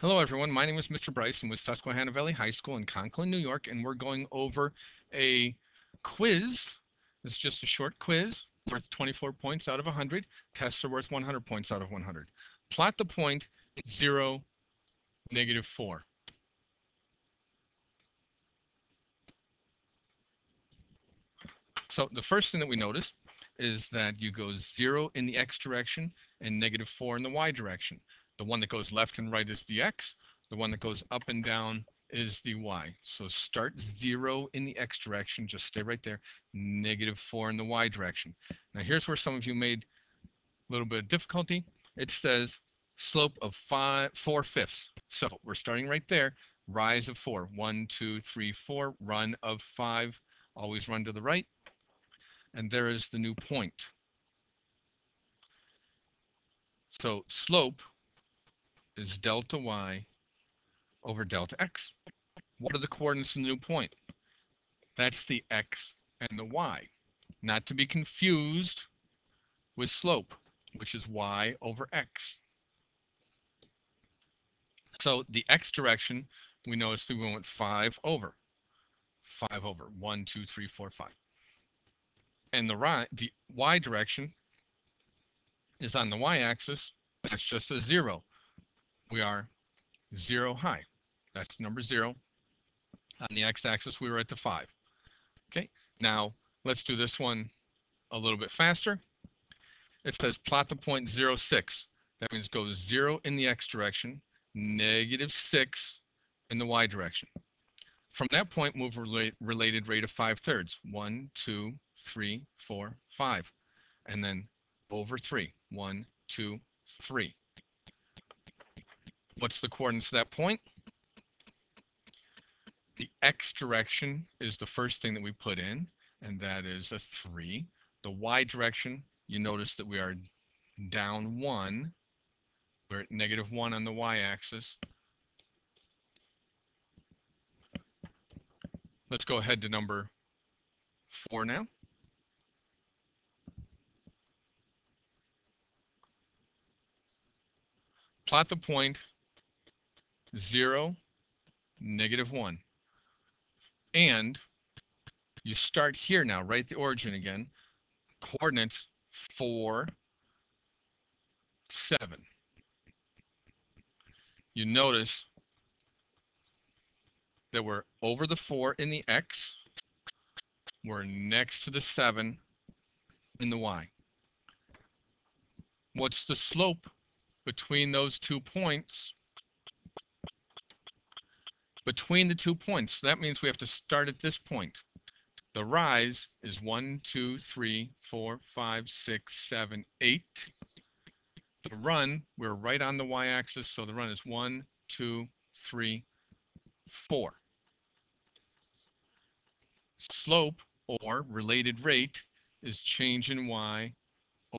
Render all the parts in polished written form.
Hello everyone, my name is Mr. Bryce. I'm with Susquehanna Valley High School in Conklin, New York, and we're going over a quiz. It's just a short quiz worth 24 points out of 100. Tests are worth 100 points out of 100. Plot the point 0, -4. So the first thing that we notice is that you go 0 in the x direction and -4 in the y direction. The one that goes left and right is the x. The one that goes up and down is the y. So start 0 in the x direction, just stay right there, -4 in the y direction. Now here's where some of you made a little bit of difficulty. It says slope of 4/5. So we're starting right there, rise of 4. 1, 2, 3, 4, run of 5. Always run to the right. And there is the new point. So slope is delta y over delta x. What are the coordinates in the new point? That's the x and the y. Not to be confused with slope, which is y over x. So the x direction, we notice that we went 5 over. 5 over. 1, 2, 3, 4, 5. And the y direction is on the y-axis. That's just a 0. We are 0 high. That's number 0. On the x-axis, we were at the 5. Okay, now let's do this one a little bit faster. It says plot the point 0, 6. That means go 0 in the x direction, -6 in the y direction. From that point, move related rate of 5/3. 1, 2, 3, 4, 5. And then over 3. 1, 2, 3. What's the coordinates of that point? The x direction is the first thing that we put in, and that is a 3. The y direction, you notice that we are down 1. We're at -1 on the y-axis. Let's go ahead to number 4 now. Plot the point 0, -1. And you start here now, right at the origin again. Coordinates 4, 7. You notice that we're over the 4 in the x. We're next to the 7 in the y. What's the slope between those 2 points? Between the 2 points, that means we have to start at this point. The rise is 1, 2, 3, 4, 5, 6, 7, 8. The run, we're right on the y-axis, so the run is 1, 2, 3, 4. Slope, or related rate, is change in y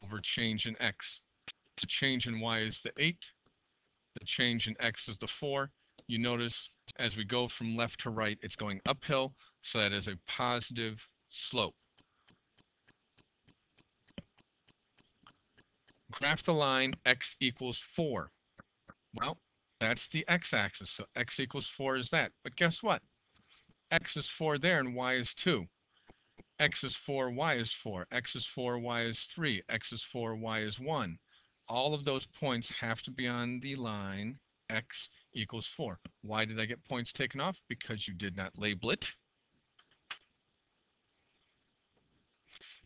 over change in x. The change in y is the 8. The change in x is the 4. You notice as we go from left to right, it's going uphill, so that is a positive slope. Graph the line x equals 4. Well, that's the x-axis, so x equals 4 is that. But guess what? X is 4 there and y is 2. X is 4, y is 4. X is 4, y is 3. X is 4, y is 1. All of those points have to be on the line x equals 4. Why did I get points taken off? Because you did not label it.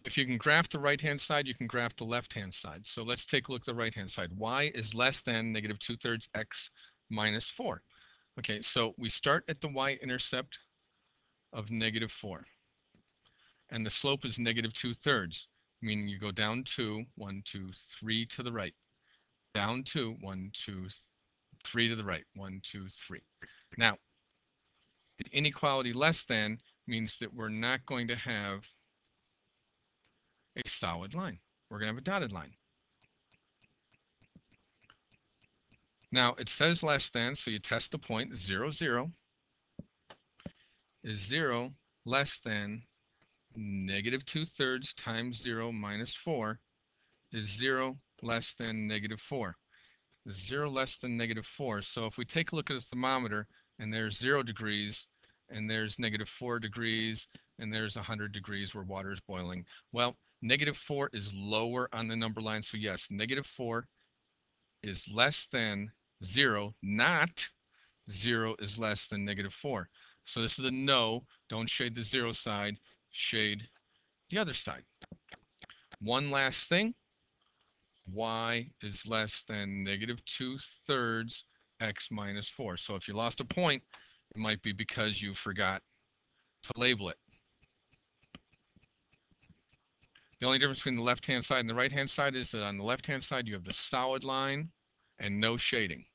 If you can graph the right-hand side, you can graph the left-hand side. So let's take a look at the right-hand side. Y is less than -2/3 x minus 4. Okay, so we start at the y-intercept of -4. And the slope is -2/3, meaning you go down 2, 1, 2, 3 to the right. Down 2, 1, 2, 3 to the right. 1, 2, 3. Now, the inequality less than means that we're not going to have a solid line. We're going to have a dotted line. Now, it says less than, so you test the point. 0, 0. Is 0 less than -2/3 times 0 minus 4? Is 0 less than -4? 0 less than -4. So if we take a look at the thermometer, and there's 0 degrees, and there's -4 degrees, and there's 100 degrees where water is boiling. Well, -4 is lower on the number line, so yes, -4 is less than 0, not 0 is less than -4. So this is a no. Don't shade the 0 side, shade the other side. One last thing, y is less than -2/3 x minus 4. So if you lost a point, it might be because you forgot to label it. The only difference between the left-hand side and the right-hand side is that on the left-hand side you have the solid line and no shading.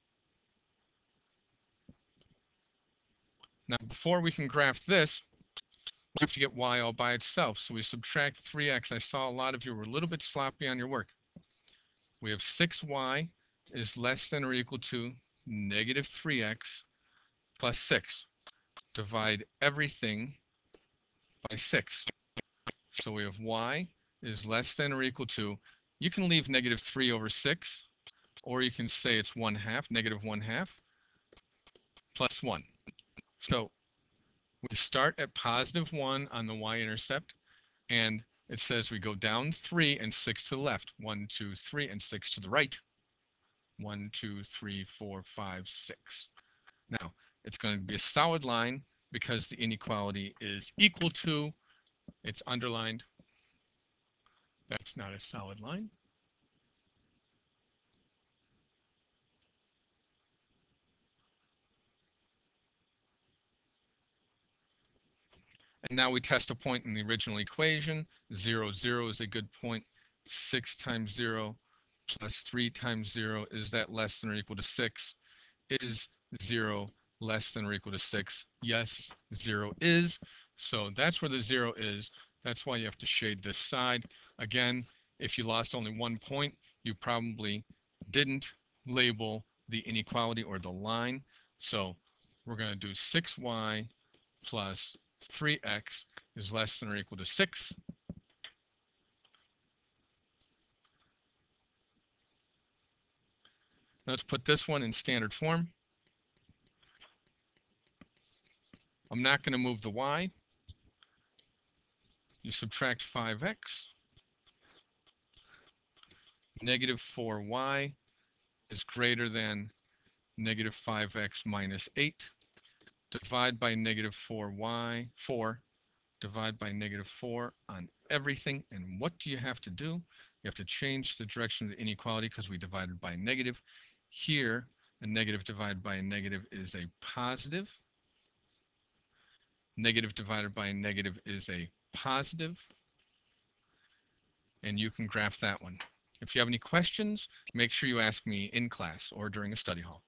Now before we can graph this, we have to get y all by itself. So we subtract 3x. I saw a lot of you were a little bit sloppy on your work. We have 6y is less than or equal to -3x plus 6. Divide everything by 6. So we have y is less than or equal to, you can leave -3 over 6, or you can say it's 1/2, -1/2, plus 1. So we start at +1 on the y-intercept, and it says we go down 3 and 6 to the left. 1, 2, 3, and 6 to the right. 1, 2, 3, 4, 5, 6. Now, it's going to be a solid line because the inequality is equal to, it's underlined. That's not a solid line. And now we test a point in the original equation. 0, 0 is a good point. 6 times 0 plus 3 times 0, is that less than or equal to 6? Is 0 less than or equal to 6? Yes, 0 is. So that's where the 0 is. That's why you have to shade this side. Again, if you lost only 1 point, you probably didn't label the inequality or the line. So we're going to do 6y plus 3x is less than or equal to 6. Let's put this one in standard form. I'm not going to move the y. You subtract 5x. -4y is greater than -5x minus 8. Divide by -4y, 4. Divide by -4 on everything. And what do you have to do? You have to change the direction of the inequality because we divided by a negative. Here, a negative divided by a negative is a positive. Negative divided by a negative is a positive. And you can graph that one. If you have any questions, make sure you ask me in class or during a study hall.